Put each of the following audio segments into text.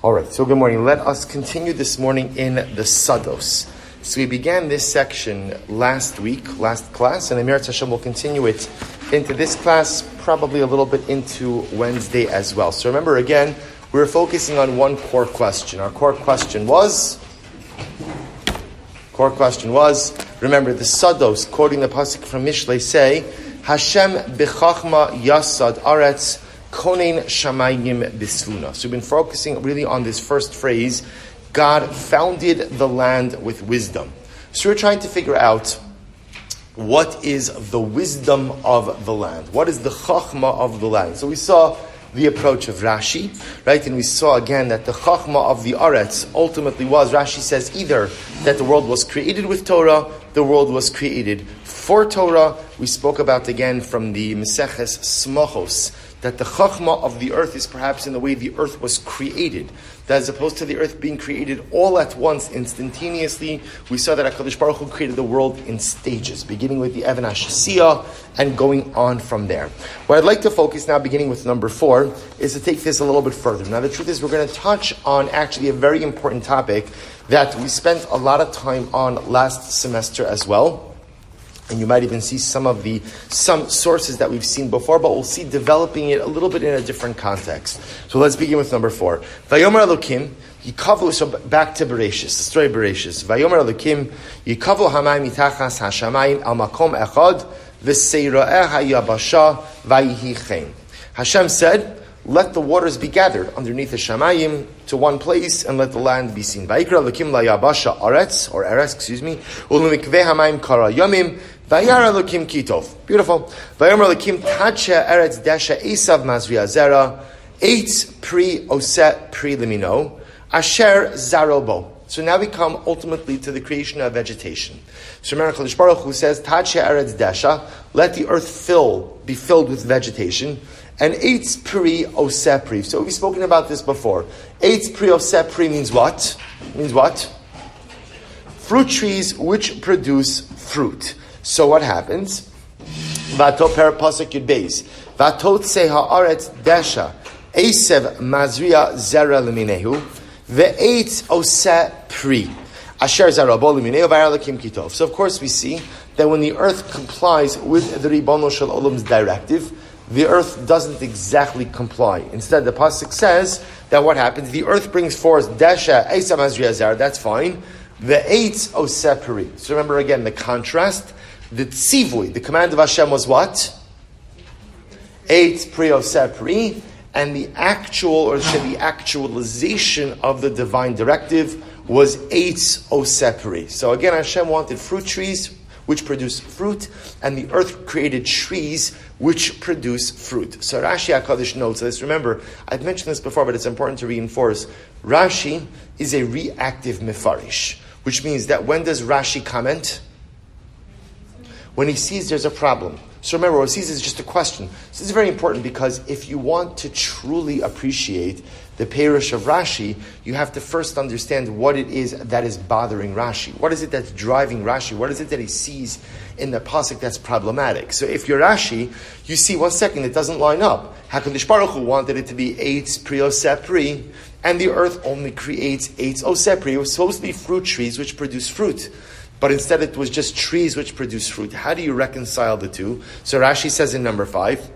All right, so good morning. Let us continue this morning in the Sados. So we began this section last class, and Emir Hashem will continue it into this class, probably a little bit into Wednesday as well. So remember again, we're focusing on one core question. Our core question was, remember the Sados, quoting the pasuk from Mishlei, say, Hashem b'chachma yasad aretz, Konein shamayim bisfuna. So we've been focusing really on this first phrase, God founded the land with wisdom. So we're trying to figure out what is the wisdom of the land. What is the chachma of the land? So we saw the approach of Rashi, right? And we saw again that the chachma of the aretz ultimately was, Rashi says, either that the world was created with Torah, the world was created for Torah. We spoke about again from the Meseches Smachos, that the chachma of the earth is perhaps in the way the earth was created. That as opposed to the earth being created all at once, instantaneously, we saw that HaKadosh Baruch Hu created the world in stages, beginning with the Even HaShasiyah and going on from there. What I'd like to focus now, beginning with number 4, is to take this a little bit further. Now the truth is we're going to touch on actually a very important topic that we spent a lot of time on last semester as well. And you might even see some sources that we've seen before, but we'll see developing it a little bit in a different context. So let's begin with number 4. Vayomer Elokim yikavu. So back to Bereshis, the story of Bereshis. Vayomer Elokim yikavu hamayim mitachas hashamayim al makom echad v'seira'eh hayabasha vayihi chen. Hashem said, let the waters be gathered underneath the shamayim to one place, and let the land be seen. Vayikra Elokim layabasha aretz, or eretz, ulumikveh hamayim kara yomim. Vayar Elokim kitov. Beautiful. Vayomer Elokim tache eretz desha esav mazriya zera eitz pri oset pri limino asher zarobo. So now we come ultimately to the creation of vegetation. So remember, HaKadosh Baruch Hu says, tache eretz desha, let the earth be filled with vegetation. And eitz pri oseh pri. So we've spoken about this before. Eitz pri oseh pri means what? Fruit trees which produce fruit. So what happens? Vato per pasuk yud beis. Vatot se haaretz desha esev mazriya zera leminehu ve'etz oseh pri asher zarabo leminehu v'ayar lakim kitov. So of course we see that when the earth complies with the Ribono Shel Olam's directive, the earth doesn't exactly comply. Instead, the pasuk says that what happens? The earth brings forth desha esav mazriya zera. That's fine. Ve'etz oseh pri. So remember again the contrast. The tzivui, the command of Hashem was what? Eitz pri oseh pri, and the actualization of the divine directive was eitz oseh pri. So again, Hashem wanted fruit trees which produce fruit, and the earth created trees which produce fruit. So Rashi HaKadosh notes this. Remember, I've mentioned this before, but it's important to reinforce. Rashi is a reactive mefarish, which means that when does Rashi comment? When he sees there's a problem. So remember, what he sees is just a question. So this is very important because if you want to truly appreciate the Perush of Rashi, you have to first understand what it is that is bothering Rashi. What is it that's driving Rashi? What is it that he sees in the pasuk that's problematic? So if you're Rashi, you see, 1 second, it doesn't line up. HaKadosh Baruch Hu wanted it to be eitz pri oseh pri, and the earth only creates eitz oseh pri. It was supposed to be fruit trees which produce fruit. But instead it was just trees which produce fruit. How do you reconcile the two? So Rashi says in number 5,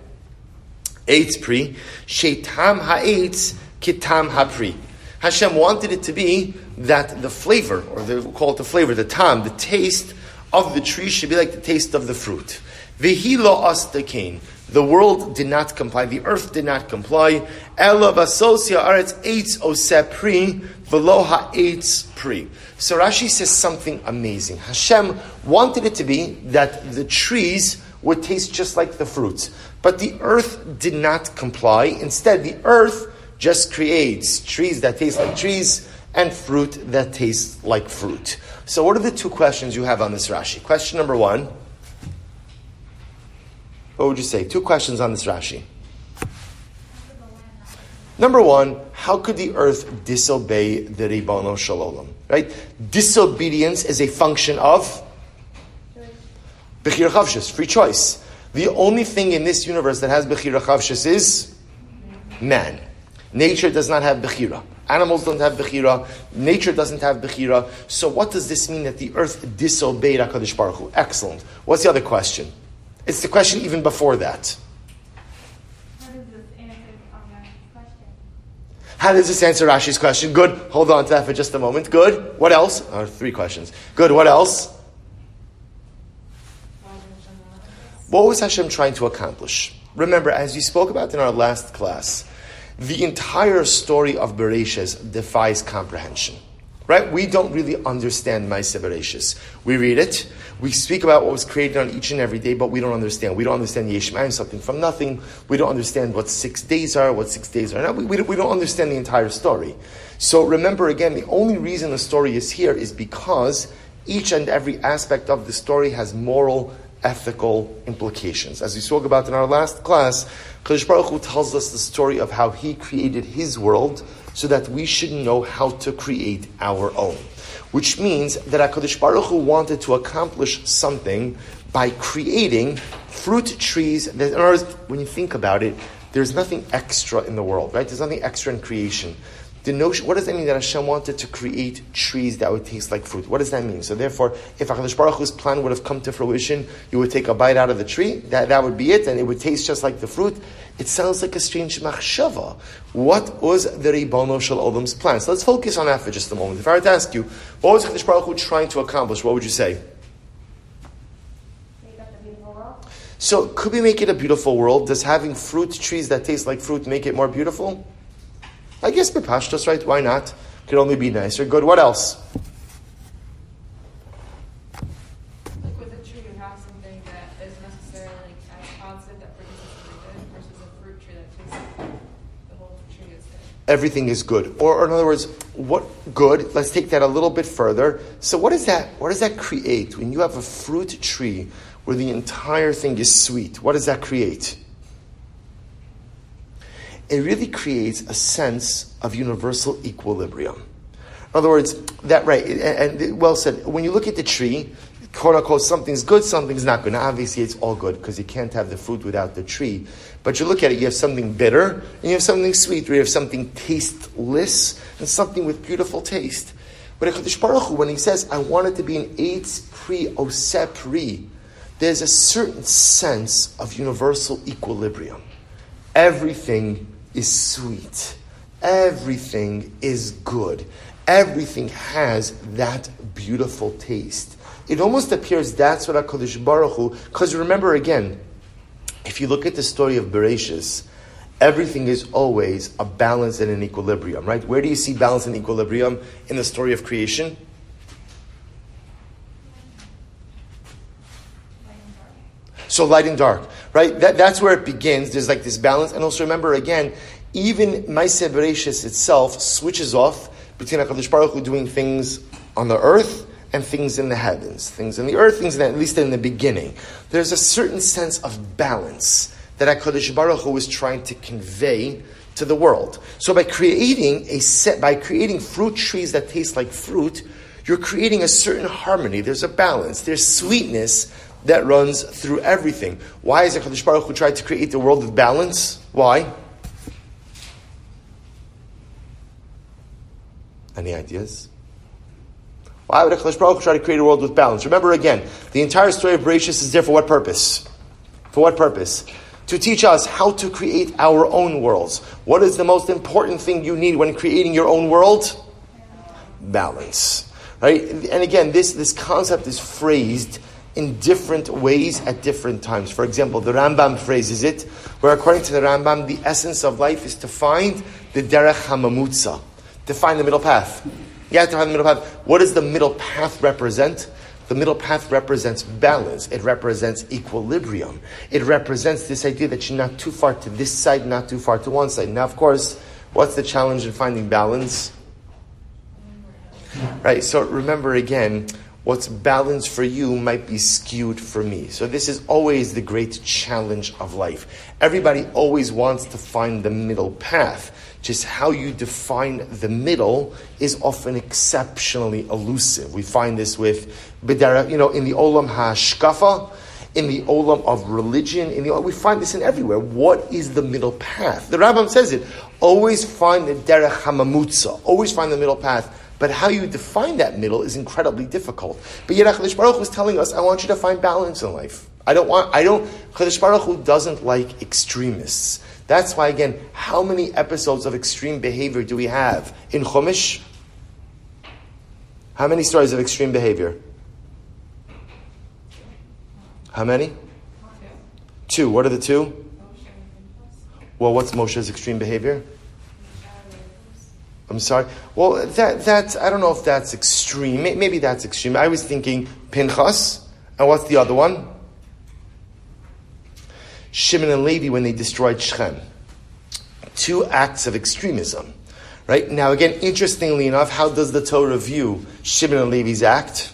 eitz pri, shetam ha'etz kitam ha'pri. Hashem wanted it to be that the flavor, or they call it the flavor, the tam, the taste of the tree should be like the taste of the fruit. Vehi lo astakain. The world did not comply. The earth did not comply. Ela vasosia aretz eitz oseh pri v'lo ha'etz pri. So Rashi says something amazing. Hashem wanted it to be that the trees would taste just like the fruits. But the earth did not comply. Instead, the earth just creates trees that taste like trees and fruit that tastes like fruit. So what are the two questions you have on this Rashi? Question number 1. What would you say? 2 questions on this Rashi. Number 1, how could the earth disobey the Ribono Shel Olam? Right? Disobedience is a function of Bechira Chavshus, free choice. The only thing in this universe that has Bechira Chavshus is man. Nature does not have Bechira. Animals don't have bechira. Nature doesn't have bechira. So what does this mean that the earth disobeyed HaKadosh Baruch Hu? Excellent. What's the other question? It's the question even before that. How does this answer Rashi's question? Good. Hold on to that for just a moment. Good. What else? 3 questions. Good. What else? What was Hashem trying to accomplish? Remember, as we spoke about in our last class, the entire story of Bereshis defies comprehension. Right? We don't really understand Maaseh Bereshis. We read it, we speak about what was created on each and every day, but we don't understand. We don't understand Yesh Ma'im, something from nothing. We don't understand what 6 days are, what 6 days are not. We don't understand the entire story. So remember again, the only reason the story is here is because each and every aspect of the story has moral, ethical implications. As we spoke about in our last class, Kadosh Baruch Hu tells us the story of how He created His world so that we should know how to create our own. Which means that HaKadosh Baruch Hu wanted to accomplish something by creating fruit trees. That, in other words, when you think about it, there's nothing extra in the world, right? There's nothing extra in creation. The notion, what does that mean that Hashem wanted to create trees that would taste like fruit? What does that mean? So therefore, if HaKadosh Baruch Hu's plan would have come to fruition, you would take a bite out of the tree, that would be it, and it would taste just like the fruit. It sounds like a strange machshava. What was the Ribono Shel Olam's plan? So let's focus on that for just a moment. If I were to ask you, what was HaKadosh Baruch Hu trying to accomplish? What would you say? Make up the beautiful world. So could we make it a beautiful world? Does having fruit trees that taste like fruit make it more beautiful? I guess b'pashtos, right? Why not? Could only be nicer. Good. What else? Like with a tree, you have something that is necessarily as positive that produces something good versus a fruit tree that tastes like the whole tree is good. Everything is good. Or in other words, what good? Let's take that a little bit further. So what is that? What does that create when you have a fruit tree where the entire thing is sweet? What does that create? It really creates a sense of universal equilibrium. In other words, that right, and well said, when you look at the tree, quote unquote, something's good, something's not good. Now obviously it's all good because you can't have the fruit without the tree. But you look at it, you have something bitter, and you have something sweet, or you have something tasteless, and something with beautiful taste. But HaKadosh Baruch Hu, when He says, I want it to be an eitz pri oseh pri, there's a certain sense of universal equilibrium. Everything is sweet. Everything is good. Everything has that beautiful taste. It almost appears that's what HaKadosh Baruch Hu, because remember again, if you look at the story of Bereshis, everything is always a balance and an equilibrium, right? Where do you see balance and equilibrium in the story of creation? So light and dark, right? That's where it begins. There's like this balance. And also remember again, even Maaseh Bereshis itself switches off between HaKadosh Baruch Hu doing things on the earth and things in the heavens. Things in the earth, things in the, at least in the beginning. There's a certain sense of balance that HaKadosh Baruch Hu is trying to convey to the world. So by creating fruit trees that taste like fruit, you're creating a certain harmony. There's a balance. There's sweetness that runs through everything. Why is HaKadosh Baruch Hu tried to create the world with balance? Why? Any ideas? Why would HaKadosh Baruch Hu try to create a world with balance? Remember again, the entire story of Bereshis is there for what purpose? For what purpose? To teach us how to create our own worlds. What is the most important thing you need when creating your own world? Balance. Right? And again, this concept is phrased in different ways at different times. For example, the Rambam phrases it, where according to the Rambam, the essence of life is to find the derech hamamutza, to find the middle path. You have to find the middle path. What does the middle path represent? The middle path represents balance. It represents equilibrium. It represents this idea that you're not too far to this side, not too far to one side. Now, of course, what's the challenge in finding balance? Right, so remember again, what's balanced for you might be skewed for me. So this is always the great challenge of life. Everybody always wants to find the middle path. Just how you define the middle is often exceptionally elusive. We find this with Bidara, in the Olam HaShkafa, in the Olam of religion, we find this in everywhere. What is the middle path? The Rambam says it. Always find the derech hamamutza. Always find the middle path. But how you define that middle is incredibly difficult. But yet HaKadosh Baruch Hu was telling us, I want you to find balance in life. HaKadosh Baruch Hu doesn't like extremists. That's why, again, how many episodes of extreme behavior do we have in Chumash? How many stories of extreme behavior? How many? 2. What are the 2? Well, what's Moshe's extreme behavior? I'm sorry. Well, that's I don't know if that's extreme. Maybe that's extreme. I was thinking Pinchas, and what's the other one? Shimon and Levi when they destroyed Shechem. 2 acts of extremism. Right? Now again, interestingly enough, how does the Torah view Shimon and Levi's act?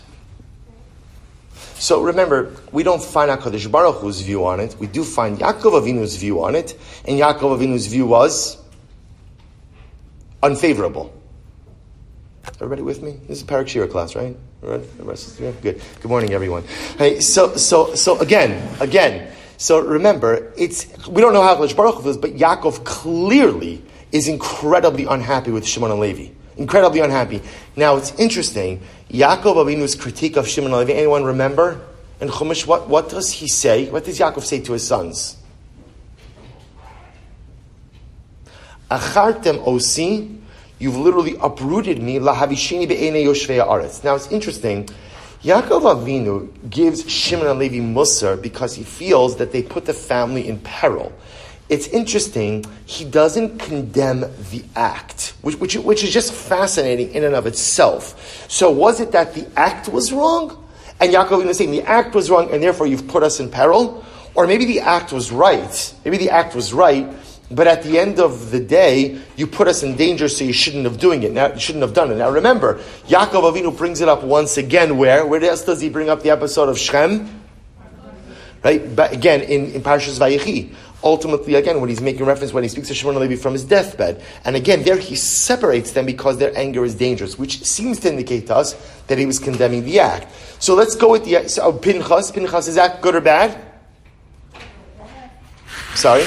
So remember, we don't find HaKadosh Baruch Hu's view on it. We do find Yaakov Avinu's view on it. And Yaakov Avinu's view was unfavorable. Everybody with me? This is Perek Shira class, right? Good. Good morning, everyone. Hey, so again. So remember, we don't know how HaKadosh Baruch Hu feels, but Yaakov clearly is incredibly unhappy with Shimon and Levi. Incredibly unhappy. Now it's interesting. Yaakov Avinu's critique of Shimon and Levi. Anyone remember? In Chumash, what does he say? What does Yaakov say to his sons? Achartem osi, you've literally uprooted me. Lahavishini be'enei yoshvei haaretz. Now it's interesting. Yaakov Avinu gives Shimon and Levi musar because he feels that they put the family in peril. It's interesting, he doesn't condemn the act, which is just fascinating in and of itself. So was it that the act was wrong? And Yaakov Avinu is saying the act was wrong and therefore you've put us in peril? Or maybe the act was right. But at the end of the day, you put us in danger, so you shouldn't have done it. Now remember, Yaakov Avinu brings it up once again. Where else does he bring up the episode of Shechem? Right, but again in Parashas Vayechi. Ultimately, again, when he's making reference when he speaks to Shimon and Levi from his deathbed, and again there he separates them because their anger is dangerous, which seems to indicate to us that he was condemning the act. So let's go with the Pinchas. Pinchas' act good or bad? Sorry.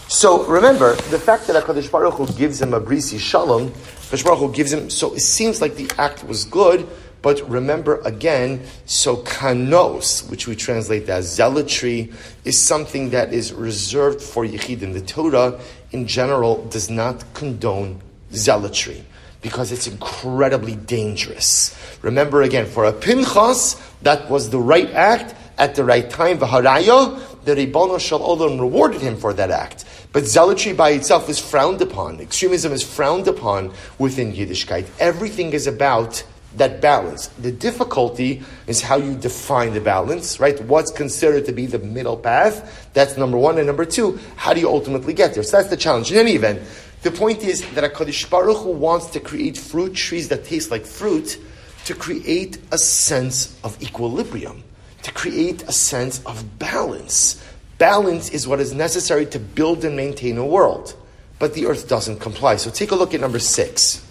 So remember, the fact that HaKadosh Baruch Hu gives him a brisi shalom, HaKadosh Baruch Hu gives him, so it seems like the act was good, but remember again, so kanos, which we translate as zealotry, is something that is reserved for Yechidim. The Torah, in general, does not condone zealotry, because it's incredibly dangerous. Remember again, for a Pinchas, that was the right act, at the right time, v'haraya, the Ribono Shel Olam rewarded him for that act. But zealotry by itself is frowned upon. Extremism is frowned upon within Yiddishkeit. Everything is about that balance. The difficulty is how you define the balance, right? What's considered to be the middle path? That's number one. And number two, how do you ultimately get there? So that's the challenge. In any event, the point is that HaKadosh Baruch Hu wants to create fruit trees that taste like fruit to create a sense of equilibrium, to create a sense of balance. Balance is what is necessary to build and maintain a world. But the earth doesn't comply. So take a look at number 6.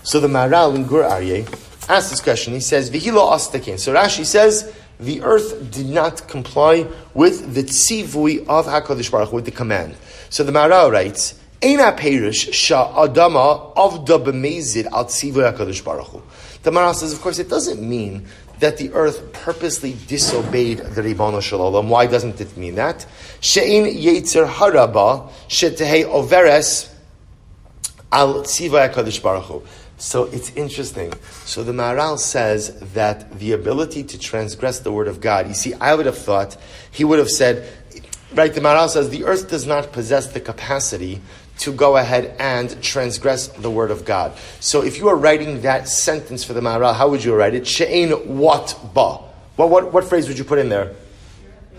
So the Maharal in Gur Aryeh asks this question. He says, V'hilo astakin. So Rashi says, the earth did not comply with the tzivui of HaKadosh Baruch Hu, with the command. So the Maharal writes, Eina perish sha'adama avda b'mezid al tzivui HaKadosh Baruch Hu. The Maharal says, of course, it doesn't mean that the earth purposely disobeyed the Ribono Shel Olam. Why doesn't it mean that? She'in yetzer haraba she'tehei overes al tzivui HaKadosh Baruch Hu. So it's interesting. So the Maharal says that the ability to transgress the word of God, you see, I would have thought, he would have said, right, the Maharal says the earth does not possess the capacity to go ahead and transgress the word of God. So if you are writing that sentence for the Maharal, how would you write it? She'ein what ba? What phrase would you put in there?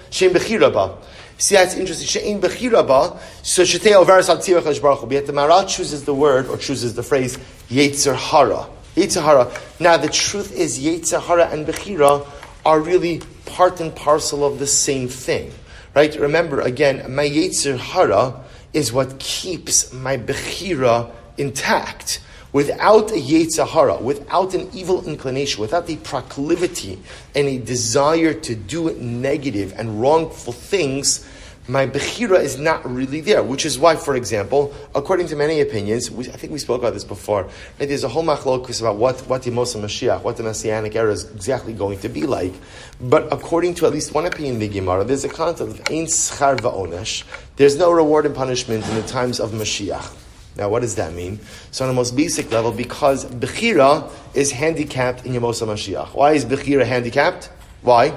She'ein bechira ba. See, that's interesting. She'ein bechira ba. So shetei overes al tzivui HaKadosh Baruch Hu. Yet the Maharal chooses the word, or chooses the phrase, yetzer hara. Yetzer hara. Now the truth is, yetzer hara and bechira are really part and parcel of the same thing. Right? Remember, again, my yetzer hara is what keeps my bechira intact. Without a yetzer hara, without an evil inclination, without a proclivity and a desire to do negative and wrongful things, my Bechira is not really there, which is why, for example, according to many opinions, I think we spoke about this before, right, there's a whole machlokus about what the Moshe Mashiach, what the Messianic era is exactly going to be like. But according to at least one opinion in the Gemara, there's a concept of Ein Schar Va'onesh. There's no reward and punishment in the times of Mashiach. Now, what does that mean? So on the most basic level, because Bechira is handicapped in Yemos Mashiach. Why is Bechira handicapped? Why?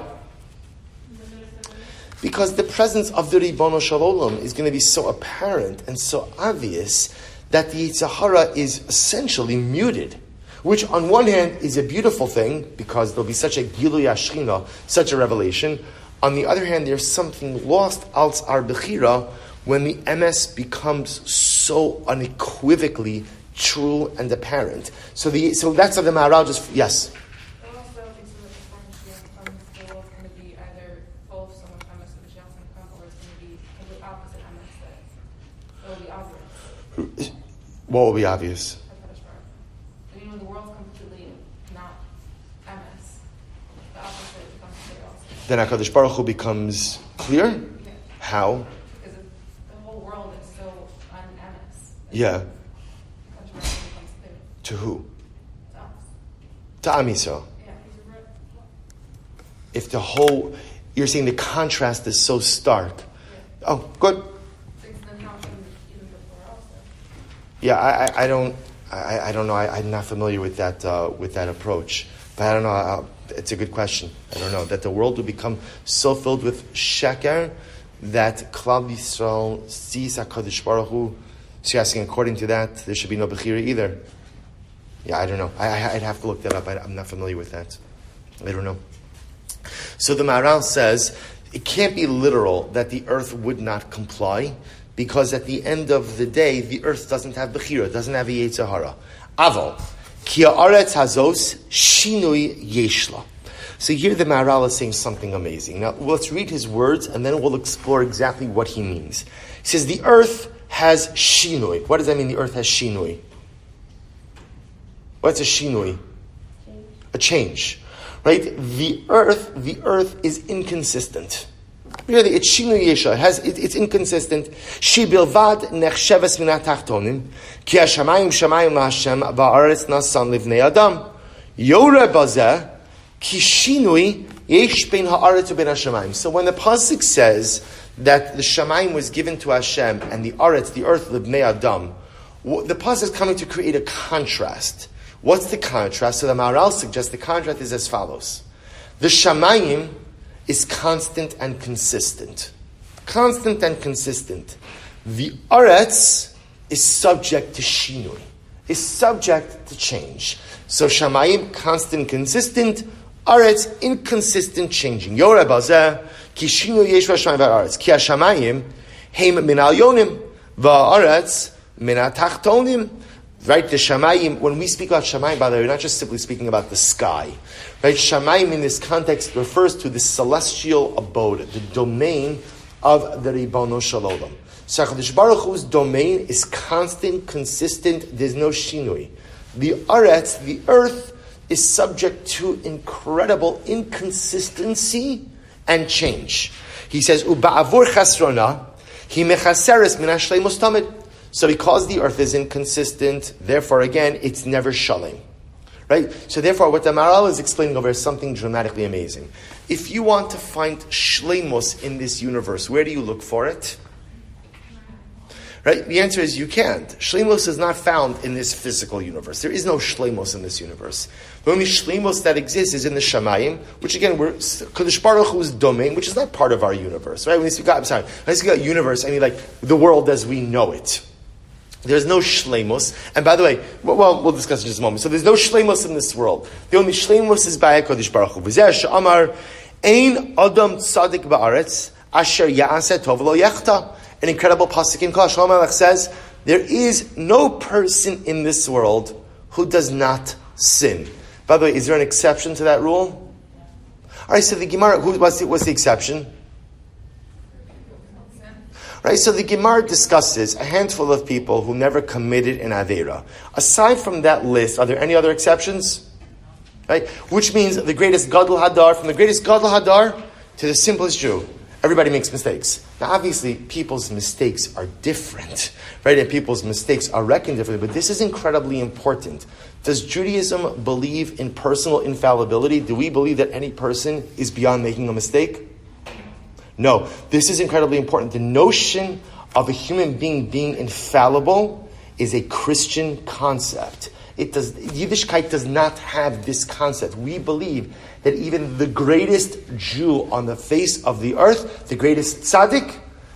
Because the presence of the Ribono Shel Olam is going to be so apparent and so obvious that the Yetzer Hara is essentially muted. Which on one hand is a beautiful thing, because there'll be such a Gilui Ashchina, such a revelation. On the other hand, there's something lost als ar Bechira when the MS becomes so unequivocally true and apparent. So that's what the Maharal just, yes? What will be obvious? You know, the world's completely not MS. The opposite becomes clear also. Then HaKadosh Baruch Hu becomes clear? Yeah. How? Because the whole world is so un-MS. Yeah. HaKadosh Baruch Hu becomes clear. To who? To us. To Am Yisrael. Yeah, he's a real. If the whole, you're saying the contrast is so stark. Yeah. Oh, good. Yeah, I don't know. I'm not familiar with that approach. But I don't know. It's a good question. I don't know that the world will become so filled with sheker that Klal Yisrael sees HaKadosh Baruch Hu. So you're asking, according to that, there should be no Bechira either. Yeah, I don't know. I'd have to look that up. I'm not familiar with that. I don't know. So the Maharal says it can't be literal that the earth would not comply, because at the end of the day, the earth doesn't have Bechira, doesn't have a Yetzer Hara. Aval, ki haaretz hazos shinui yeshla. So here the Maharal is saying something amazing. Now let's read his words and then we'll explore exactly what he means. He says the earth has shinui. What does that mean, the earth has shinui? What's a shinui? A change. Right? The earth is inconsistent. Really, it's shinui yesha. It's inconsistent. She bilvad nechsheves min hatachtonim, ki hashamayim shamayim laHashem va'aretz nasan livnei adam. Yore bazeh ki shinui yesh bein haaretz u'bein hashamayim. So when the pasuk says that the shamayim was given to Hashem and the aretz, the earth, livnei adam, the pasuk is coming to create a contrast. What's the contrast? So the Maharal suggests the contrast is as follows: the shamayim is constant and consistent. Constant and consistent. The aretz is subject to shinui, is subject to change. So shamayim, constant, consistent. Aretz, inconsistent, changing. Yoreh bazeh, ki shinui yesh v'shamayim v'aretz. Ki hashamayim, heim min al-yonim, v'aretz min ha-tachtonim. Right, the shamayim, when we speak about shamayim, by the way, we're not just simply speaking about the sky. Right, shamayim in this context refers to the celestial abode, the domain of the Ribono Shel Olam. So HaKadosh Baruch Hu's domain is constant, consistent, there's no shinui. The aretz, the earth, is subject to incredible inconsistency and change. He says, Uba'avur chasrona, hi mechaseres min hashleimus tamid. So because the earth is inconsistent, therefore again, it's never shalom. Right? So therefore, what the Maharal is explaining over is something dramatically amazing. If you want to find shleimus in this universe, where do you look for it? Right? The answer is you can't. Shleimus is not found in this physical universe. There is no shleimus in this universe. The only shleimus that exists is in the shamayim, which again, we're Kadosh Baruch Hu's domain, which is not part of our universe. Right? When we speak about universe, I mean like the world as we know it. There's no shleimus. And by the way, well, we'll discuss in just a moment. So there's no shleimus in this world. The only shleimus is by HaKadosh Baruch Hu. V'zeh she'amar, ein adam tzadik ba'aretz, asher ya'aseh tov lo yechta. An incredible pasuk in Kol. Shlomo Melech says, there is no person in this world who does not sin. By the way, is there an exception to that rule? Alright, so the Gemara, what's the exception? Right, so the Gemara discusses a handful of people who never committed an Aveira. Aside from that list, are there any other exceptions? Right, which means the greatest Gadol Hadar, from the greatest Gadol Hadar to the simplest Jew. Everybody makes mistakes. Now, obviously, people's mistakes are different, right? And people's mistakes are reckoned differently, but this is incredibly important. Does Judaism believe in personal infallibility? Do we believe that any person is beyond making a mistake? No. This is incredibly important. The notion of a human being being infallible is a Christian concept. Yiddishkeit does not have this concept. We believe that even the greatest Jew on the face of the earth, the greatest tzaddik,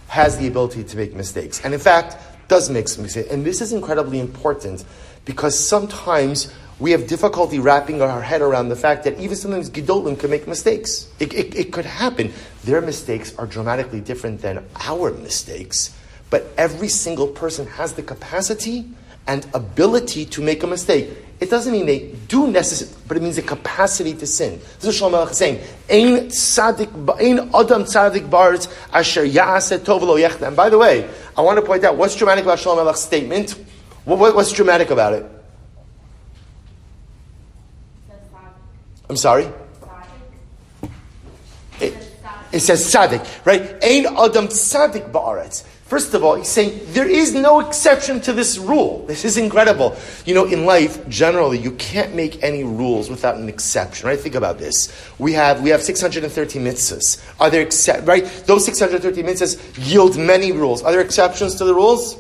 has the ability to make mistakes. And in fact, does make some mistakes. And this is incredibly important because sometimes we have difficulty wrapping our head around the fact that even sometimes Gedolim can make mistakes. It could happen. Their mistakes are dramatically different than our mistakes. But every single person has the capacity and ability to make a mistake. It doesn't mean they do necessarily, but it means the capacity to sin. This is Shlomo Melech saying, "Ein adam tzaddik baretz asher ya'aseh tov v'lo yechta." And by the way, I want to point out what's dramatic about Shlomo Melech's statement. What's dramatic about it? I'm sorry? It says tzaddik, right? Ein adam tzaddik ba'aretz. First of all, he's saying there is no exception to this rule. This is incredible. You know, in life, generally, you can't make any rules without an exception, right? Think about this. We have 630 mitzvahs. Are there right? Those 630 mitzvahs yield many rules. Are there exceptions to the rules?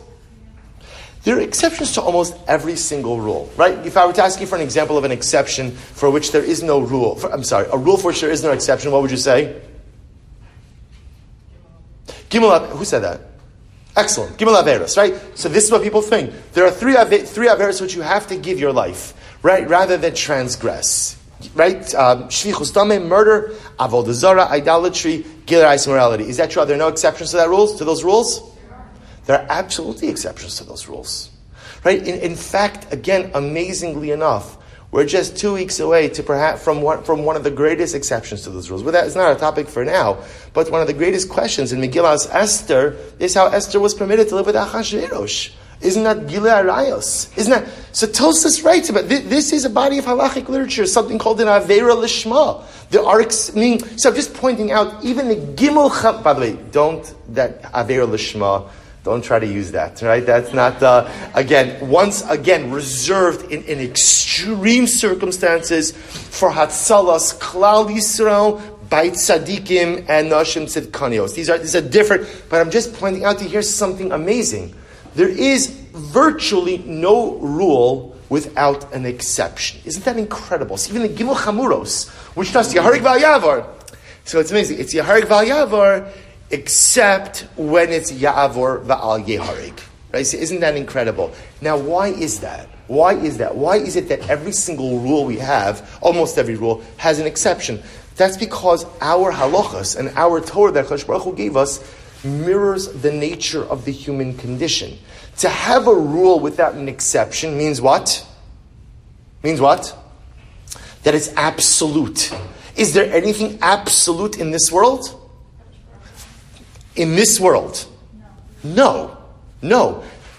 There are exceptions to almost every single rule, right? If I were to ask you for an example of an exception for which there is no rule, a rule for which there is no exception, what would you say? Gimel, who said that? Excellent. Gimel Averos, right? So this is what people think. There are three Averos which you have to give your life, right? Rather than transgress, right? Shvichus Dameh, murder, Avodah Zarah, idolatry, Gileis immorality. Is that true? Are there no exceptions to those rules? There are absolutely exceptions to those rules, right? In fact, again, amazingly enough, we're just 2 weeks away to perhaps from one of the greatest exceptions to those rules. But that is not our topic for now. But one of the greatest questions in Megillah's Esther is how Esther was permitted to live with Achashverosh. Isn't that Gilei Arayos? Isn't that? So Tosfos writes about this is a body of halachic literature, something called an Avera Lishma. There are, so I'm just pointing out, even the Gimel. By the way, that Avera Lishma. Don't try to use that, right? That's not, once again, reserved in extreme circumstances for Hatzalas, Klal Yisrael, Beit Tzadikim, and Nashim Tzidkanios. These are different, but I'm just pointing out to you, here's something amazing. There is virtually no rule without an exception. Isn't that incredible? So even the Gimel Chamuros, which does Yaharik Val Yavar. So it's amazing. It's Yaharik Val Yavar, except when it's Ya'avor Va'al Yeharig. Right? So isn't that incredible? Now, why is that? Why is it that every single rule we have, almost every rule, has an exception? That's because our halachas and our Torah that Kadosh Baruch Hu gave us mirrors the nature of the human condition. To have a rule without an exception means what? That it's absolute. Is there anything absolute in this world? In this world? No.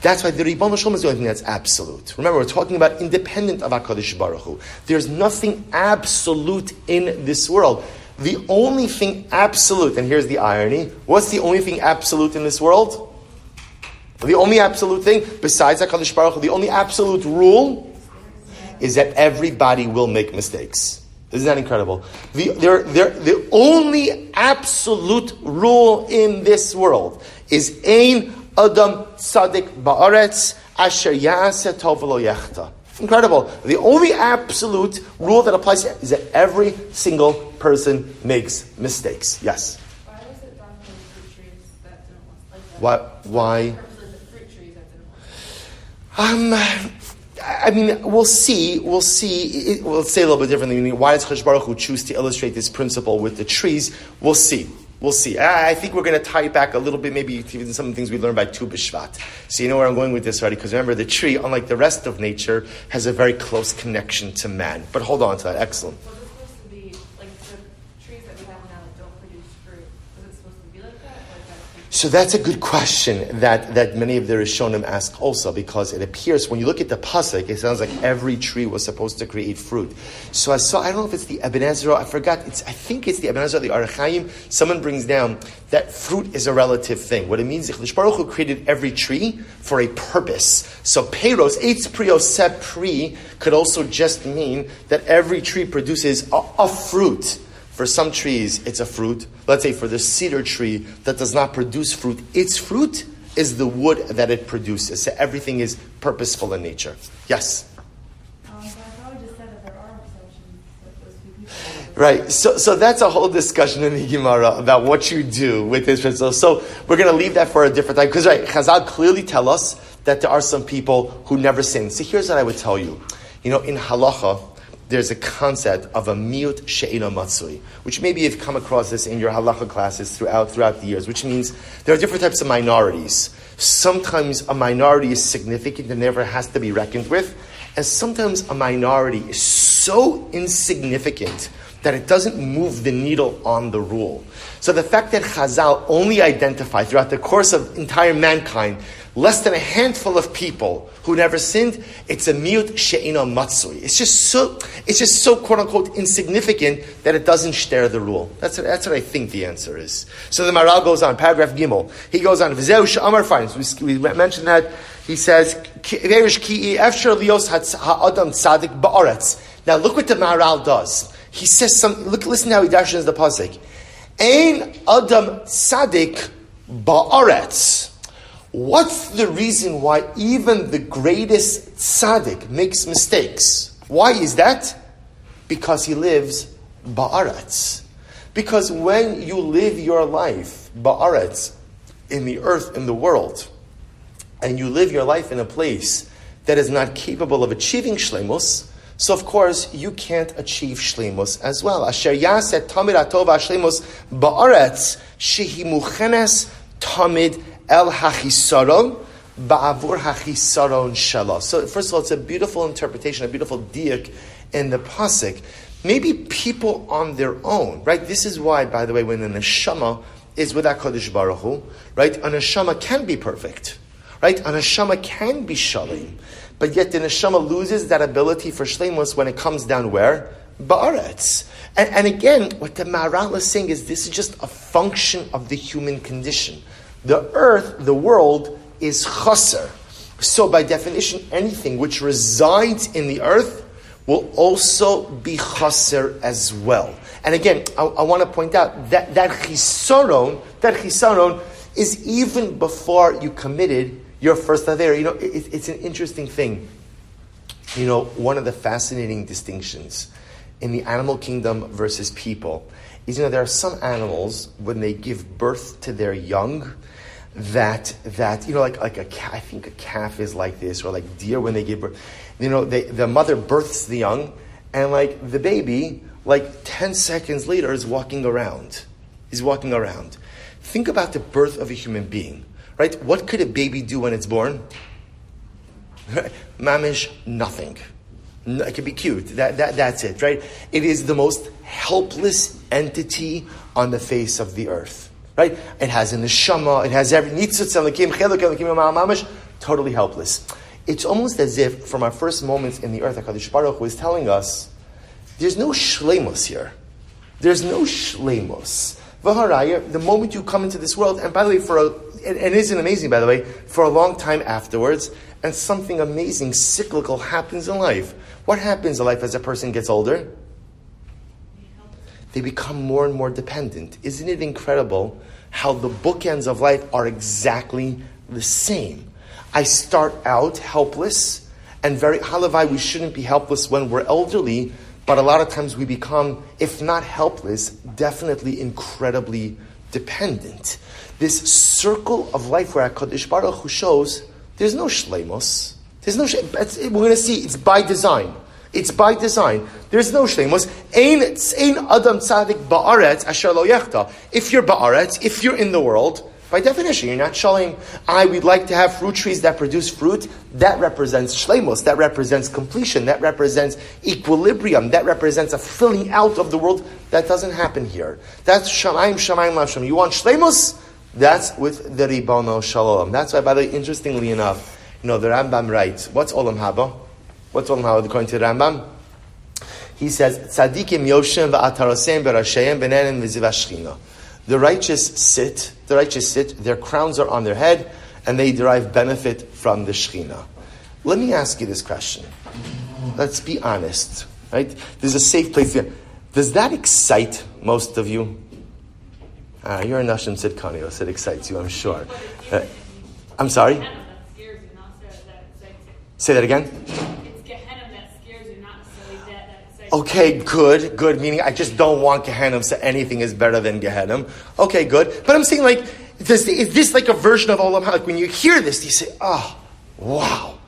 That's why the Ribbon Shalom is the only thing that's absolute. Remember, we're talking about independent of HaKadosh Baruch Hu. There's nothing absolute in this world. The only thing absolute, and here's the irony, what's the only thing absolute in this world? The only absolute thing, besides HaKadosh Baruch Hu, the only absolute rule is that everybody will make mistakes. Isn't that incredible? The only absolute rule in this world is Ein Adam Tzaddik Ba'aretz Asher Ya'aseh Tov V'lo Yechta. Incredible. The only absolute rule that applies is that every single person makes mistakes. Yes? Why was it done for the fruit trees that didn't want Why? The fruit trees that didn't want I mean, we'll see. We'll say a little bit differently. Why does Kadosh Baruch Hu choose to illustrate this principle with the trees? We'll see. I think we're going to tie it back a little bit, maybe even some of the things we learned by Tu B'Shvat. So you know where I'm going with this already, because remember, the tree, unlike the rest of nature, has a very close connection to man. But hold on to that. Excellent. Was it supposed to be, like the trees that we have now that don't produce fruit, was it supposed to be like that? Or is that So that's a good question that many of the Rishonim ask also, because it appears when you look at the pasuk, it sounds like every tree was supposed to create fruit. So I don't know if it's the Ebenezer, I think it's the Ebenezer, the Arachayim. Someone brings down that fruit is a relative thing. What it means is Chlish Baruch Hu created every tree for a purpose. So Peiros, Eitz Prio Sep Pri, could also just mean that every tree produces a fruit. For some trees, it's a fruit. Let's say for the cedar tree that does not produce fruit, its fruit is the wood that it produces. So everything is purposeful in nature. Yes? So I probably just said that there are exceptions that those two people. Right. So that's a whole discussion in the Gemara about what you do with this principle. So we're going to leave that for a different time. Because, Chazal clearly tell us that there are some people who never sin. So here's what I would tell you. In halacha, there's a concept of a miut she'ena matzui, which maybe you've come across this in your halacha classes throughout the years, which means there are different types of minorities. Sometimes a minority is significant and never has to be reckoned with, and sometimes a minority is so insignificant that it doesn't move the needle on the rule. So the fact that Chazal only identified throughout the course of entire mankind less than a handful of people who never sinned, it's a miut she'ena matzui. It's just so quote unquote insignificant that it doesn't share the rule. That's what I think the answer is. So the Maral goes on, paragraph Gimel. He goes on, V'zeu she'amar finds. We mentioned that. He says, Verish ki efshar lios ha'adam tzadik ba'aretz. Now look what the Maral does. He says listen how he dashes the pasuk. Ein adam tzadik ba'aretz. What's the reason why even the greatest tzaddik makes mistakes? Why is that? Because he lives ba'aretz. Because when you live your life ba'aretz, in the earth, in the world, and you live your life in a place that is not capable of achieving shleimus, so of course you can't achieve shleimus as well. Asher yaset tamid atov shleimus ba'aretz shehi muchenes tamid El hachisaron ba'avur hachisaron shala. So first of all, it's a beautiful interpretation, a beautiful diak in the pasuk. Maybe people on their own, right? This is why, by the way, when the neshama is with HaKadosh Baruch Hu, right? A neshama can be perfect, right? A neshama can be shalim, but yet the neshama loses that ability for shleimus when it comes down where? Ba'aretz. And again, what the Maral is saying is this is just a function of the human condition. The earth, the world, is chaser. So by definition, anything which resides in the earth will also be chaser as well. And again, I want to point out that chisaron is even before you committed your first avera. It's an interesting thing. One of the fascinating distinctions in the animal kingdom versus people is, there are some animals, when they give birth to their young, that like a calf, I think a calf is like this, or like deer when they give birth. The mother births the young, and like the baby, like 10 seconds later is walking around. He's walking around. Think about the birth of a human being, right? What could a baby do when it's born? Mamish, nothing. It could be cute. That's it, right? It is the most helpless entity on the face of the earth. Right? It has a neshama, it has totally helpless. It's almost as if from our first moments in the earth, HaKadosh Baruch Hu is telling us, there's no shleimus here. There's no shleimus. V'haraya, the moment you come into this world, and by the way, and it isn't amazing, by the way, for a long time afterwards, and something amazing, cyclical happens in life. What happens in life as a person gets older? They become more and more dependent. Isn't it incredible how the bookends of life are exactly the same? I start out helpless, and very halavai, we shouldn't be helpless when we're elderly, but a lot of times we become, if not helpless, definitely incredibly dependent. This circle of life where HaKadosh Baruch Hu shows there's no shleimus. We're going to see it's by design. It's by design. There's no shleimus. Ein adam tzadik ba'aretz asher lo yechta. If you're ba'aretz, if you're in the world, by definition, you're not shalim. We'd like to have fruit trees that produce fruit. That represents shleimus. That represents completion. That represents equilibrium. That represents a filling out of the world. That doesn't happen here. That's shamayim lav shamayim. You want shleimus? That's with the Ribono Shalom. That's why, by the way, interestingly enough, the Rambam writes, what's Olam Haba? What's Olam Haba according to the Rambam? He says, Tzadikim Yoshem va'atarosem v'rasheim b'nenim v'ziv hashchina. The righteous sit, their crowns are on their head, and they derive benefit from the Shechina. Let me ask you this question. Let's be honest, right? There's a safe place here. Does that excite most of you? You're a Nashim Tzidkani, so it excites you, I'm sure. I'm sorry? Say that again? Okay, good. Meaning, I just don't want Gehenna, so anything is better than Gehenna. Okay, good. But I'm saying, is this like a version of Olam Haba? Like when you hear this, you say, oh, wow,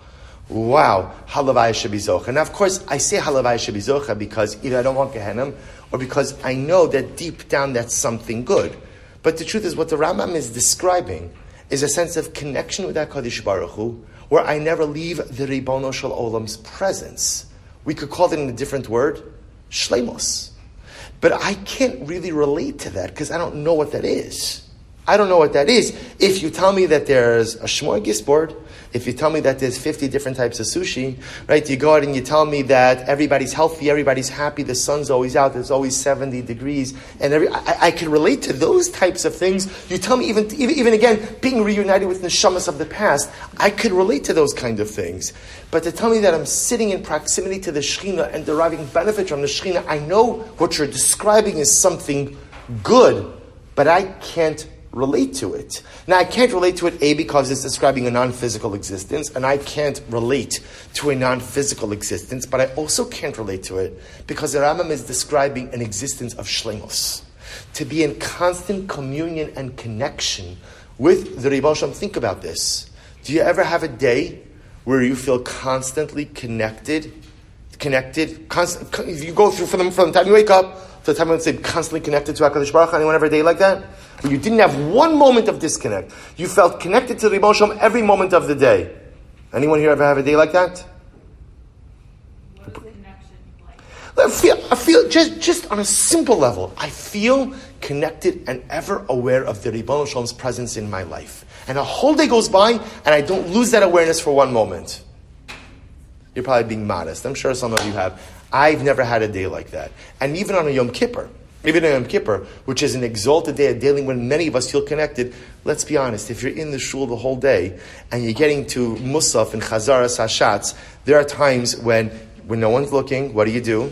Halavai Shabizocha. Now, of course, I say Halavai Shabizocha because either I don't want Gehenna, or because I know that deep down that's something good. But the truth is, what the Rambam is describing is a sense of connection with HaKadosh Baruch Hu, where I never leave the Ribono Shel Olam's presence. We could call it in a different word, shleimos. But I can't really relate to that because I don't know what that is. If you tell me that there's a smorgasbord, if you tell me that there's 50 different types of sushi, right? You go out and you tell me that everybody's healthy, everybody's happy, the sun's always out, there's always 70 degrees, and I can relate to those types of things. You tell me even again, being reunited with neshamas of the past, I could relate to those kind of things. But to tell me that I'm sitting in proximity to the Shechina and deriving benefit from the Shechina, I know what you're describing is something good, but I can't relate to it. Now, I can't relate to it, A, because it's describing a non-physical existence, and I can't relate to a non-physical existence, but I also can't relate to it because the Rambam is describing an existence of shleimos. To be in constant communion and connection with the Ribbono Shel Olam. Think about this. Do you ever have a day where you feel constantly connected? If you go through from the time you wake up to the time when you constantly connected to HaKadosh Baruch Hu, anyone ever a day like that? Where you didn't have one moment of disconnect. You felt connected to the Ribbono Shel Olam every moment of the day. Anyone here ever have a day like that? What is connection like? I feel just on a simple level, I feel connected and ever aware of the Ribbono Shel Olam's presence in my life. And a whole day goes by, and I don't lose that awareness for one moment. You're probably being modest. I'm sure some of you have. I've never had a day like that. And even on a Yom Kippur, which is an exalted day, a day when many of us feel connected, let's be honest, if you're in the shul the whole day, and you're getting to Musaf and Chazaras Hashatz, there are times when no one's looking, what do?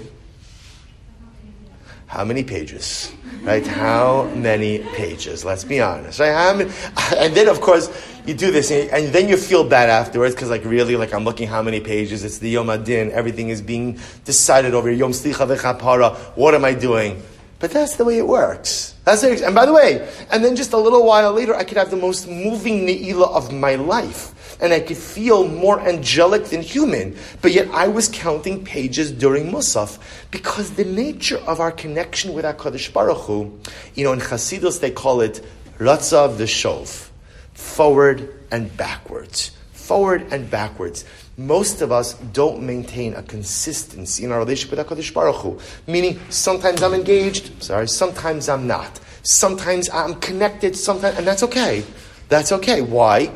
How many pages? Right? How many pages? Let's be honest. Right? And then, of course, you do this, and then you feel bad afterwards, because I'm looking how many pages. It's the Yom Adin. Everything is being decided over Yom Slicha V'Chapara. What am I doing? But that's the way it works. And by the way, and then just a little while later, I could have the most moving ne'ilah of my life. And I could feel more angelic than human. But yet I was counting pages during Musaf. Because the nature of our connection with HaKadosh Baruch Hu, in Chasidus they call it Ratzav V'Shov. Forward and backwards. Forward and backwards. Most of us don't maintain a consistency in our relationship with HaKadosh Baruch Hu. Meaning, sometimes I'm engaged, sometimes I'm not. Sometimes I'm connected, and that's okay. That's okay. Why?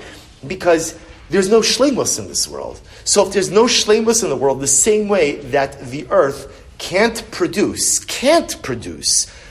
Because there's no shleimus in this world. So if there's no shleimus in the world, the same way that the earth can't produce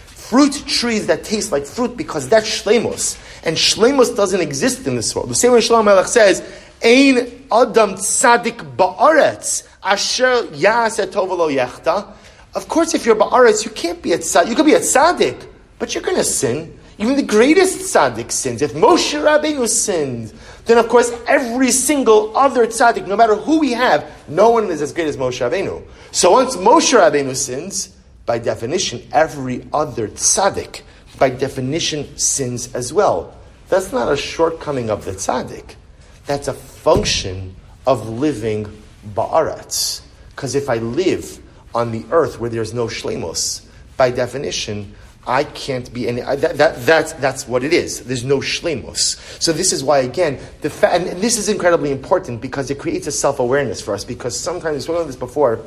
fruit trees that taste like fruit because that's shleimus, and shleimus doesn't exist in this world. The same way Shlomo Melech says, Ein Adam Tzadik Ba'aretz Asher Ya'aseh Tov V'lo Yechta. Of course, if you're Ba'aretz, you can't be a tzaddik. You could be a tzaddik, but you're going to sin. Even the greatest tzaddik sins. If Moshe Rabbeinu sinned, then of course every single other tzaddik, no matter who we have, no one is as great as Moshe Rabbeinu. So once Moshe Rabbeinu sins, by definition, every other tzaddik, by definition, sins as well. That's not a shortcoming of the tzaddik. That's a function of living ba'aretz. Because if I live on the earth where there's no shleimus, by definition, I can't be any. That's what it is. There's no shleimus. So this is why, again, and this is incredibly important because it creates a self-awareness for us. Because sometimes, we've spoken about this before,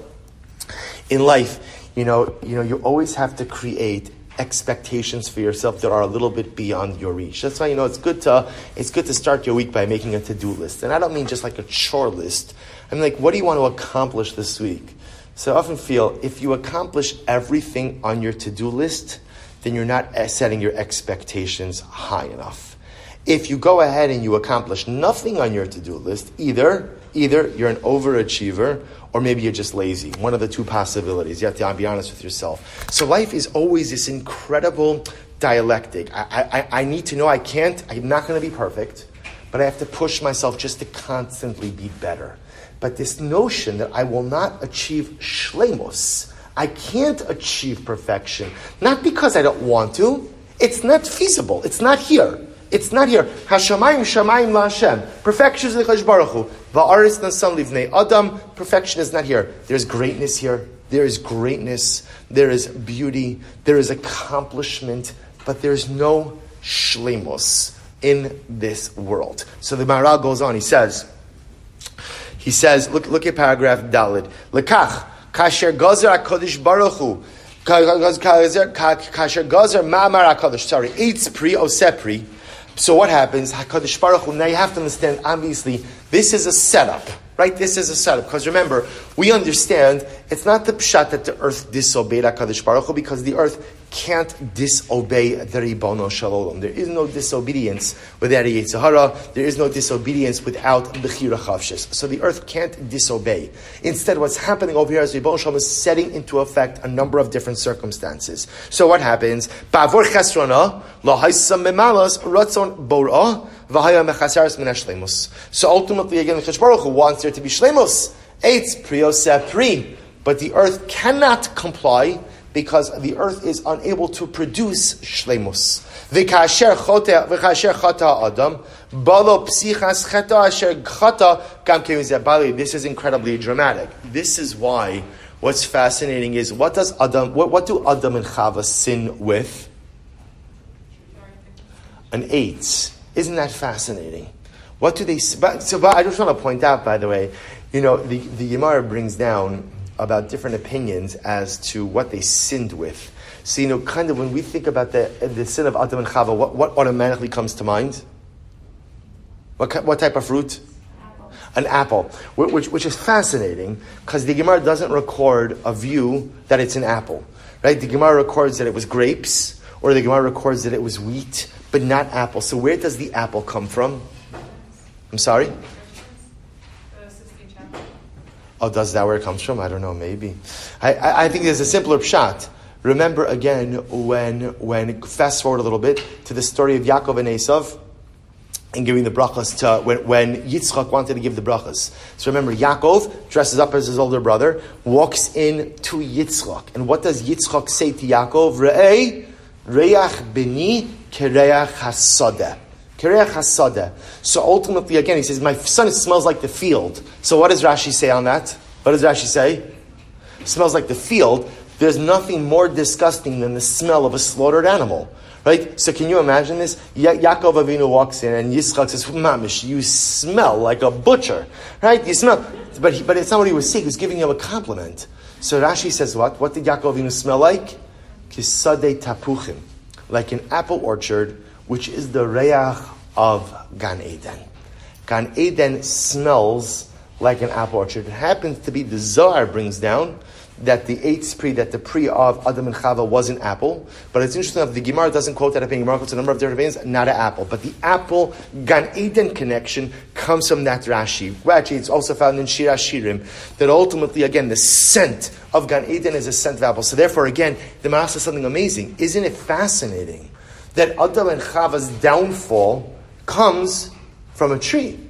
in life, you always have to create expectations for yourself that are a little bit beyond your reach. That's why, it's good to start your week by making a to-do list. And I don't mean just like a chore list. I mean, like, what do you want to accomplish this week? So I often feel if you accomplish everything on your to-do list, then you're not setting your expectations high enough. If you go ahead and you accomplish nothing on your to-do list, either you're an overachiever or maybe you're just lazy. One of the two possibilities. You have to be honest with yourself. So life is always this incredible dialectic. I need to know I'm not going to be perfect, but I have to push myself just to constantly be better. But this notion that I will not achieve shleimus, I can't achieve perfection, not because I don't want to, it's not feasible, it's not here. It's not here. Hashamayim shamayim la Hashem. Perfection is the Chalish Baruch Hu. Va'aris nasan livnei Adam. Perfection is not here. There's greatness here. There is greatness. There is beauty. There is accomplishment. But there's no shleimus in this world. So the Maharal goes on. He says, look at paragraph Dalid. Lekach kasher gazer HaKadosh Baruch Hu. Kasher gazer ma'amar HaKadosh. Sorry. Eitz pri osepri. So what happens? HaKadosh Baruch Hu, now you have to understand, obviously, this is a setup, right? This is a setup. Because remember, we understand, it's not the pshat that the earth disobeyed HaKadosh Baruch Hu, because the earth can't disobey the Ribono Shel Olam. There is no disobedience without a Yetzer Hara. There is no disobedience without Bechira Chavshis. So the earth can't disobey. Instead, what's happening over here is Ribono Shel Olam is setting into effect a number of different circumstances. So what happens? Ba'avor chesrona, lahaisam memalas, ratzon borah, v'haya mechasaris min hashleimus. So ultimately, again, the Chalish Baruch Hu wants there to be shleimus. Eitz prioseh pri. But the earth cannot comply because the earth is unable to produce shleimus. V'kasher chata adam, balo psichas chata asher chata gam kemizeh bali. This is incredibly dramatic. This is why what's fascinating is what do Adam and Chava sin with? An eitz. Isn't that fascinating? What do they? But I just want to point out, by the way, the Gemara brings down about different opinions as to what they sinned with. So, kind of when we think about the sin of Adam and Chava, what automatically comes to mind? What type of fruit? Apple. An apple, which is fascinating because the Gemara doesn't record a view that it's an apple, right? The Gemara records that it was grapes, or the Gemara records that it was wheat, but not apple. So where does the apple come from? I'm sorry? Oh, does that where it comes from? I don't know, maybe. I think there's a simpler pshat. Remember again, when fast forward a little bit to the story of Yaakov and Esav, and giving the brachas to, when Yitzchak wanted to give the brachas. So remember, Yaakov dresses up as his older brother, walks in to Yitzchak. And what does Yitzchak say to Yaakov? Re'ei, re'ach beni, kereach hasadeh. Kereach hasadeh. So ultimately, again, he says, my son, it smells like the field. So what does Rashi say on that? What does Rashi say? It smells like the field. There's nothing more disgusting than the smell of a slaughtered animal. Right? So can you imagine this? Yaakov Avinu walks in and Yitzchak says, Mamish, you smell like a butcher. Right? You smell. But it's not what he was saying. He was giving him a compliment. So Rashi says what? What did Yaakov Avinu smell like? Kisadei tapuchim. Like an apple orchard, which is the reach of Gan Eden. Gan Eden smells like an apple orchard. It happens to be the Zohar brings down that the pre of Adam and Chava was an apple. But it's interesting enough, the Gemara doesn't quote that opinion. Gemara quotes a number of different opinions, not an apple. But the apple Gan Eden connection comes from that Rashi. Actually, it's also found in Shira Shirim, that ultimately, again, the scent of Gan Eden is a scent of apple. So therefore, again, the Gemara says something amazing. Isn't it fascinating that Adam and Chava's downfall comes from a tree?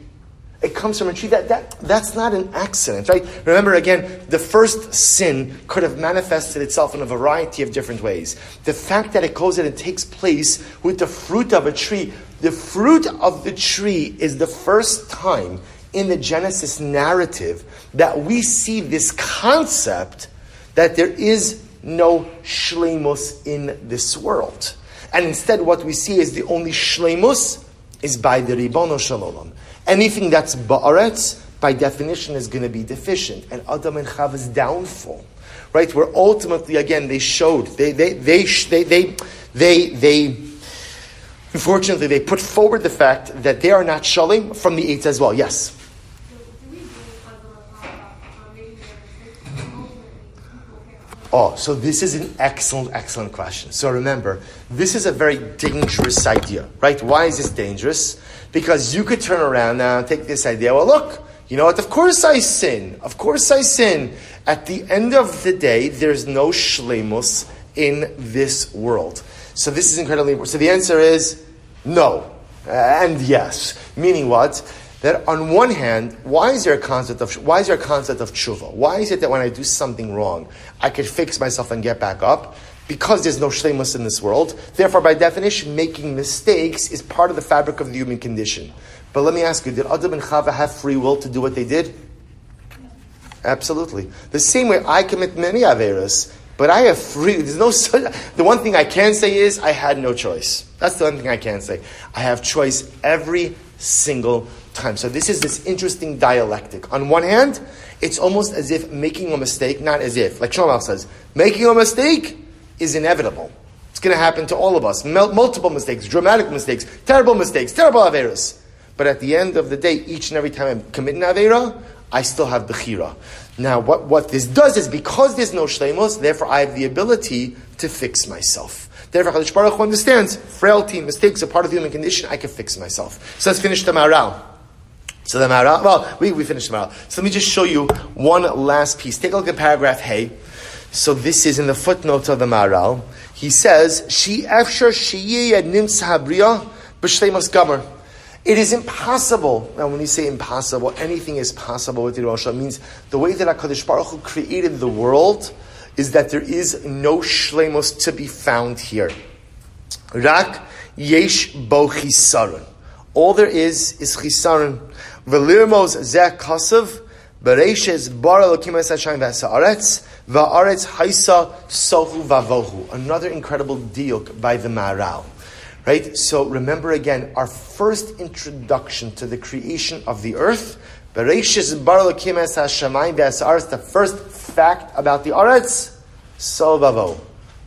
It comes from a tree. That's not an accident, right? Remember again, the first sin could have manifested itself in a variety of different ways. The fact that it goes and it takes place with the fruit of a tree, the fruit of the tree is the first time in the Genesis narrative that we see this concept that there is no shleimus in this world. And instead what we see is the only shleimus is by the Ribono Shel Olam. Anything that's ba'aretz, by definition is going to be deficient. And Adam and Chava's downfall, right? Where ultimately, again, they showed, unfortunately, they put forward the fact that they are not shalim from the eights as well. Yes? Oh, so this is an excellent question. So remember, this is a very dangerous idea, right? Why is this dangerous? Because you could turn around now and take this idea, well, look, you know what? Of course I sin. At the end of the day, there's no shleimus in this world. So this is incredibly important. So the answer is no and yes. Meaning what? That on one hand, why is there a concept of tshuva? Why is it that when I do something wrong, I could fix myself and get back up? Because there's no shleimus in this world. Therefore, by definition, making mistakes is part of the fabric of the human condition. But let me ask you, did Adam and Chava have free will to do what they did? Absolutely. The same way I commit many averas, but I have free. There's no. The one thing I can say is I had no choice. That's the one thing I can say. I have choice every single time. So this is this interesting dialectic. On one hand, it's almost as if making a mistake, not as if, like Shlomo says, making a mistake is inevitable. It's going to happen to all of us. Multiple mistakes, dramatic mistakes, terrible averas. But at the end of the day, each and every time I'm committing avera, I still have bechira. Now, what this does is because there's no shleimus, therefore I have the ability to fix myself. Therefore, HaKadosh Baruch Hu understands frailty, mistakes are part of the human condition. I can fix myself. So let's finish the Maharal. So the Maharal, well, we finished the Maharal. So let me just show you one last piece. Take a look at paragraph Hey. So this is in the footnote of the Maharal. He says, "She afshar sheyeh nimtza habriya b'shleimus gamer." It is impossible. Now, when you say impossible, anything is possible with Yerusha. It means the way that HaKadosh Baruch Hu created the world is that there is no shleimus to be found here. Rak yesh bo chisaron. All there is chisaron. V'lirmos zeh kasav bereishes bara lokim es Hashem v'ha'aretz v'ha'aretz haisa sohu vavohu. Another incredible diuk by the Maharal. Right? So remember again, our first introduction to the creation of the earth, Bereshis bara lokim es hashamayim v'ha'aretz, the first fact about the Aretz, Sovavo,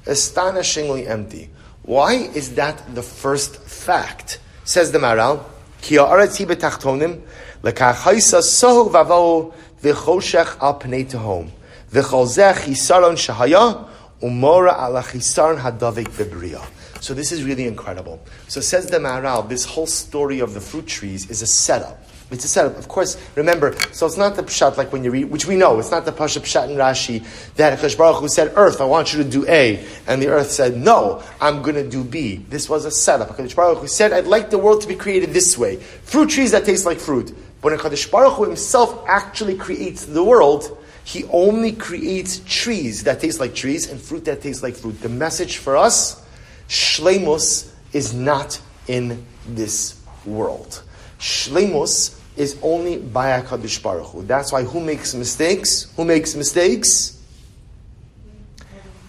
astonishingly empty. Why is that the first fact? Says the Maharal, Ki ha'aretz hi betachtonim, lekach haisa sohu vavo v'choshech al pnei tehom, v'chol zeh chisaron shahaya, umora ala chisaron hadavik bebriya. So this is really incredible. So says the Maharal, this whole story of the fruit trees is a setup. It's a setup. Of course, remember, so it's not the pshat like when you read, which we know, it's not the pasha pshat in Rashi, that HaKadosh Baruch Hu said, earth, I want you to do A, and the earth said, no, I'm going to do B. This was a setup. HaKadosh Baruch Hu said, I'd like the world to be created this way. Fruit trees that taste like fruit. When HaKadosh Baruch Hu himself actually creates the world, he only creates trees that taste like trees and fruit that tastes like fruit. The message for us, shleimus is not in this world. Shleimus is only by HaKadosh Baruch Hu. That's why who makes mistakes?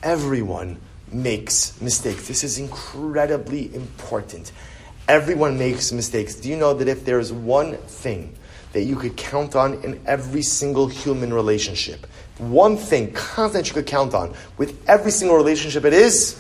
Everyone makes mistakes. This is incredibly important. Everyone makes mistakes. Do you know that if there is one thing that you could count on in every single human relationship, one thing constant you could count on with every single relationship, it is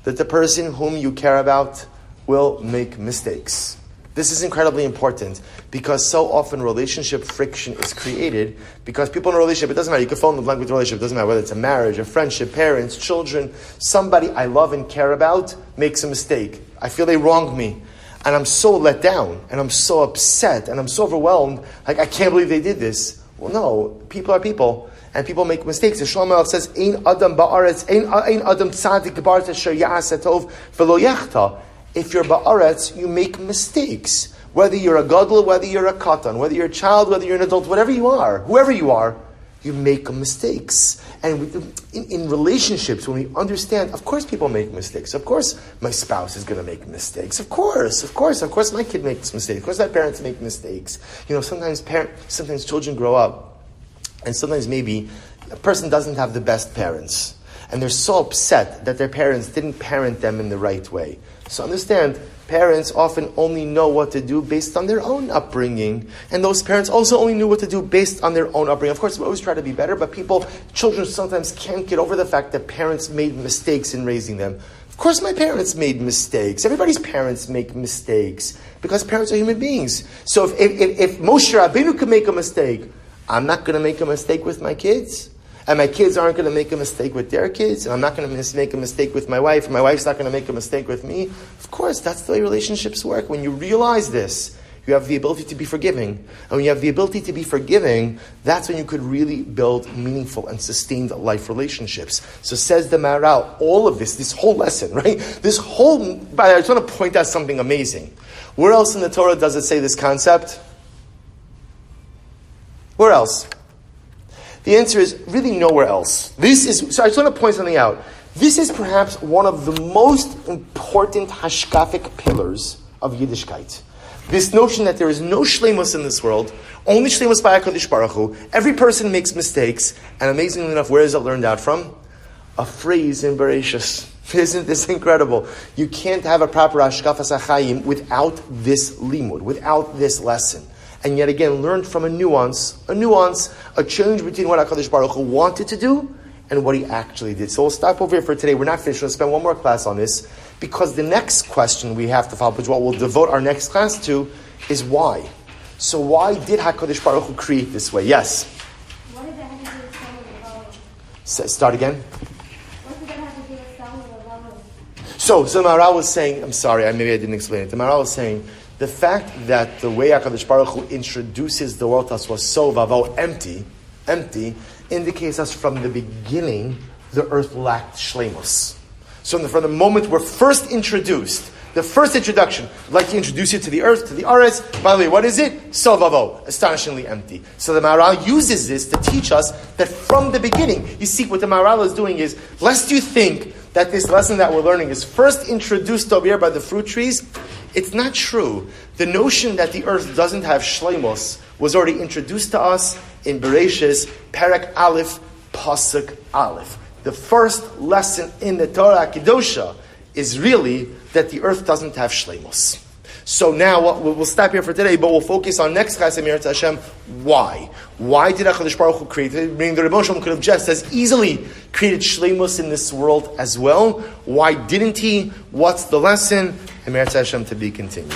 that the person whom you care about will make mistakes. This is incredibly important because so often relationship friction is created because people in a relationship, it doesn't matter, you can fall in love with a relationship, it doesn't matter whether it's a marriage, a friendship, parents, children, somebody I love and care about makes a mistake. I feel they wronged me and I'm so let down and I'm so upset and I'm so overwhelmed, like I can't believe they did this. Well, no, people are people. And people make mistakes. The Shlomo says, "Ein adam ba'aretz, ein adam tzadik ba'aretz asher ya'aseh tov v'lo yachta." If you're ba'aretz, you make mistakes. Whether you're a gadol, whether you're a katan, whether you're a child, whether you're an adult, whatever you are, whoever you are, you make mistakes. And in relationships, when we understand, of course people make mistakes. Of course my spouse is going to make mistakes. Of course my kid makes mistakes. Of course my parents make mistakes. You know, sometimes children grow up, and sometimes maybe a person doesn't have the best parents. And they're so upset that their parents didn't parent them in the right way. So understand, Parents often only know what to do based on their own upbringing. And those parents also only knew what to do based on their own upbringing. Of course, we always try to be better, but children sometimes can't get over the fact that parents made mistakes in raising them. Of course, my parents made mistakes. Everybody's parents make mistakes because parents are human beings. So if Moshe Rabbeinu could make a mistake, I'm not going to make a mistake with my kids. And my kids aren't going to make a mistake with their kids, and I'm not going to make a mistake with my wife, and my wife's not going to make a mistake with me. Of course, that's the way relationships work. When you realize this, you have the ability to be forgiving. And when you have the ability to be forgiving, that's when you could really build meaningful and sustained life relationships. So says the Maharal, all of this whole lesson, right? I just want to point out something amazing. Where else in the Torah does it say this concept? Where else? The answer is really nowhere else. So I just want to point something out. This is perhaps one of the most important hashkafic pillars of Yiddishkeit. This notion that there is no shleimus in this world, only shleimus by HaKadosh Baruch Hu. Every person makes mistakes, and amazingly enough, where is it learned out from? A phrase in Bereshis. Isn't this incredible? You can't have a proper hashkafas hachayim without this limud, without this lesson. And yet again, learned from a nuance, a change between what HaKadosh Baruch Hu wanted to do and what he actually did. So we'll stop over here for today. We're not finished. We'll spend one more class on this, because the next question we have to follow, which what we'll devote our next class to, is why. So why did HaKadosh Baruch Hu create this way? Yes? What did that have to do with selling the love? Start again. What did that have to do with selling the love? So the Maharal was saying, I'm sorry, maybe I didn't explain it. The Maharal was saying, the fact that the way HaKadosh Baruch Hu introduces the world to us was so vavo, empty, indicates us from the beginning the earth lacked shleimus. So from the moment we're first introduced, the first introduction, I'd like to introduce you to the earth, to the aretz. By the way, what is it? So vavo, astonishingly empty. So the Maharal uses this to teach us that from the beginning, you see what the Maharal is doing is, lest you think that this lesson that we're learning is first introduced over here by the fruit trees, it's not true. The notion that the earth doesn't have shleimus was already introduced to us in Bereshis, Perek Aleph, Pasuk Aleph. The first lesson in the Torah Kedosha is really that the earth doesn't have shleimus. So now we'll stop here for today, but we'll focus on next class, Emir Hashem. Why? Why did HaKadosh Baruch Hu create it? Meaning the Rebbe Shalom could have just as easily created shleimus in this world as well. Why didn't he? What's the lesson? Emir Hashem to be continued.